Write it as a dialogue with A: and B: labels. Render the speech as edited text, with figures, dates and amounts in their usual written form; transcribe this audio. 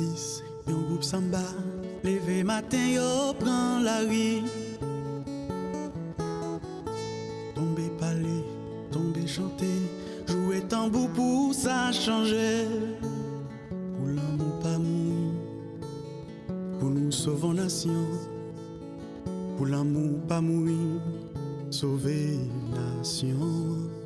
A: artistes, un groupe samba. Levé matin, yo prend la rue. Tomber parler, tomber chanter, jouer tambour pour ça changer. Pour l'amour pas mourir, pour nous sauver nation. Pour l'amour pas mourir, sauver nation.